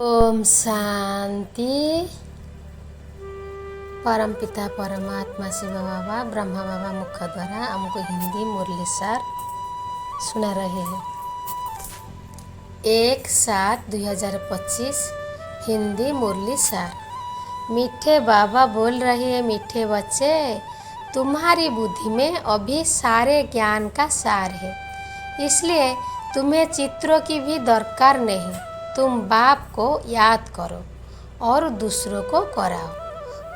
ओम शांति। परमपिता परमात्मा शिव बाबा ब्रह्मा बाबा मुख द्वारा हमको हिंदी मुरली सार सुना रहे हैं। 1/7/2025 हिंदी मुरली सार। मीठे बाबा बोल रहे हैं, मीठे बच्चे, तुम्हारी बुद्धि में अभी सारे ज्ञान का सार है, इसलिए तुम्हें चित्रों की भी दरकार नहीं। तुम बाप को याद करो और दूसरों को कराओ।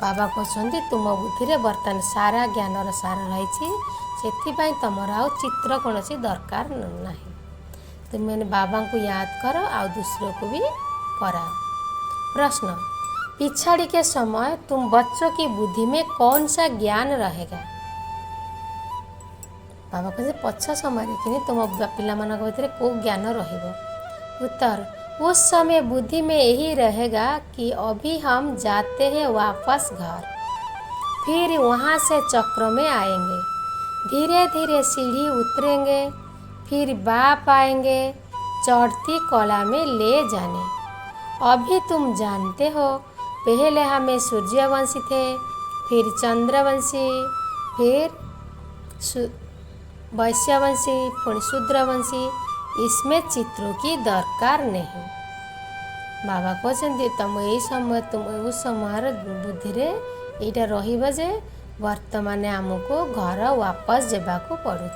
बाबा कहते तुम बुद्धि में बर्तमान सारा ज्ञानर सार रही, से तुमर आ चित्र कौन दरकार नहीं। तुमने बाबा को याद करो और दूसरों को भी कराओ। प्रश्न, पिछाड़ी के समय तुम बच्चों की बुद्धि में कौन सा ज्ञान रहेगा? बाबा कहते पछ समय कि तुम पिला भीतर कौ ज्ञान रहिबो? उत्तर, उस समय बुद्धि में यही रहेगा कि अभी हम जाते हैं वापस घर, फिर वहाँ से चक्र में आएंगे, धीरे धीरे सीढ़ी उतरेंगे, फिर बाप आएंगे चढ़ती कला में ले जाने। अभी तुम जानते हो, पहले हमें सूर्यवंशी थे, फिर चंद्रवंशी, फिर वैश्यवंशी, फिर शूद्रवंशी। इसमें चित्रों की दरकार नहीं। बाबा कहते तुम यही समय तुम उस समय बुद्धि में यहाँ रही वर्तमान आमको घर वापस जावाक पड़ू।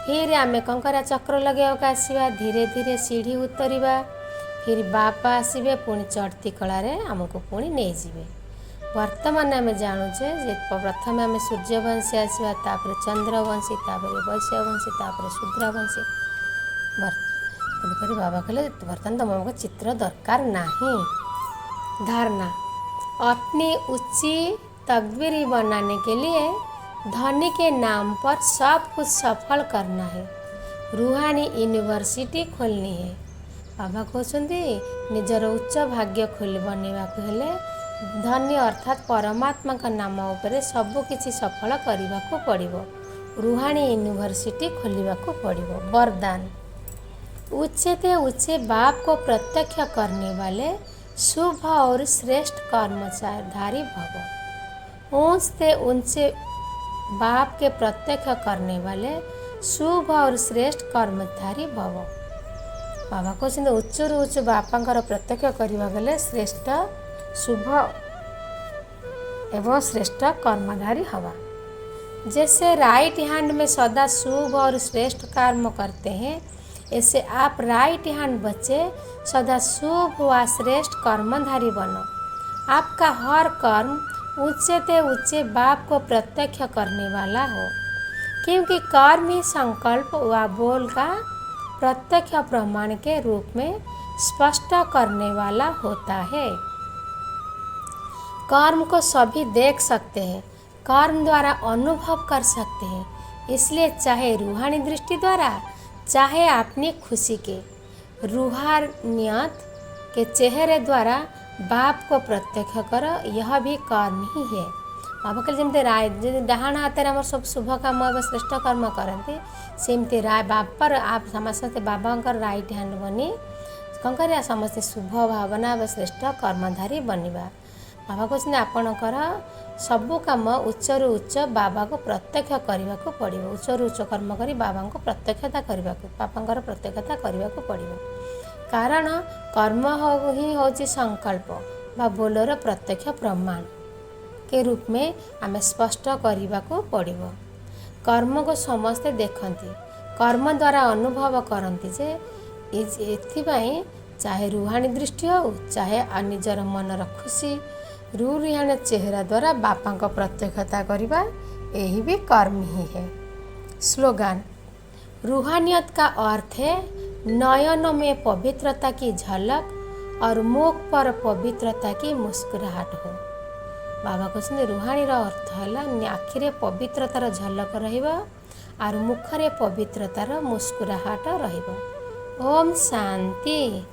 फिर आम कौन करा चक्र लगे आसवा, धीरे धीरे सीढ़ी उतरवा, फिर बापा आसवे, पुणी चढ़ती कला आमको पुणी नहीं जाए। वर्तमान आम जानुचे जे प्रथम आम सूर्यवंशी आसवा, तापर चंद्रवंशी, तापर वैश्यवंशी, तापर शूद्रवंशी। तेणुक बाबा कहले बर्तमान तुमको चित्र दरकार नहीं। धारणा, अपनी ऊंची तकदीर बनाने के लिए धनी के नाम पर सब कुछ सफल करना है, रूहानी यूनिवर्सिटी खोलनी है। बाबा कहते निजर उच्च भाग्य खोल बनवाक हेले धन्य अर्थात परमात्मा का नाम उपरे सबकिछि सफल करने को पड़िबो, रूहानी यूनिवर्सिटी खोलने को पड़िबो। वरदान, ऊंचे से ऊंचे बाप को प्रत्यक्ष करने वाले शुभ और श्रेष्ठ कर्मचारी भव। ऊंच से ऊंचे बाप के प्रत्यक्ष करने वाले शुभ और श्रेष्ठ कर्मचारी भव। बाबा कहते उच्चरू उच्च बापा प्रत्यक्ष करने गले श्रेष्ठ शुभ एवं श्रेष्ठ कर्मधारी हवा। जैसे राइट हैंड में सदा शुभ और श्रेष्ठ कर्म करते हैं, ऐसे आप राइट हैंड बच्चे सदा शुभ व श्रेष्ठ कर्मधारी बनो। आपका हर कर्म ऊंचे से ऊंचे बाप को प्रत्यक्ष करने वाला हो, क्योंकि कर्म ही संकल्प व बोल का प्रत्यक्ष प्रमाण के रूप में स्पष्ट करने वाला होता है। कर्म को सभी देख सकते हैं, कर्म द्वारा अनुभव कर सकते हैं, इसलिए चाहे रूहानी दृष्टि द्वारा, चाहे अपनी खुशी के रूहानियत के चेहरे द्वारा बाप को प्रत्यक्ष करो, यह भी कर्म ही है। बाबा कहले जमी डाहाण हाथ में सब शुभ काम एवं श्रेष्ठ कर्म करते, सेमती बापर आप समस्त बाबा राइट हैंड बनी कौन कर समस्त शुभ भावना एवं श्रेष्ठ कर्मधारी बनवा। बाबा कहते आपणकर सबु काम उच्चरू उच्च बाबा को प्रत्यक्ष करने को पड़ो, उच्चरू उच्च कर्म कर बाबा को प्रत्यक्षता करने बापा प्रत्यक्षता करने को पड़ो। कारण कर्म ही हूँ संकल्प बा बोलर प्रत्यक्ष प्रमाण के रूप में आम स्पष्ट करने को पड़ो। कर्म को समस्ते देखती, कर्म द्वारा अनुभव करती जे एथिपाई चाहे रूहानी दृष्टि हो, चाहे निजर मनर खुशी रूहानी चेहरा द्वारा बापा को प्रत्यक्षता करवा, यही भी कर्म ही है। स्लोगान, रूहानियत का अर्थ है नयनों में पवित्रता की झलक और मुख पर पवित्रता की मुस्कुराहट हो। बाबा कहते रूहानी अर्थ है आखिरे पवित्रतार झलक रहिबा और मुखरे पवित्रतार मुस्कुराहट रहिबा। ओम शांति।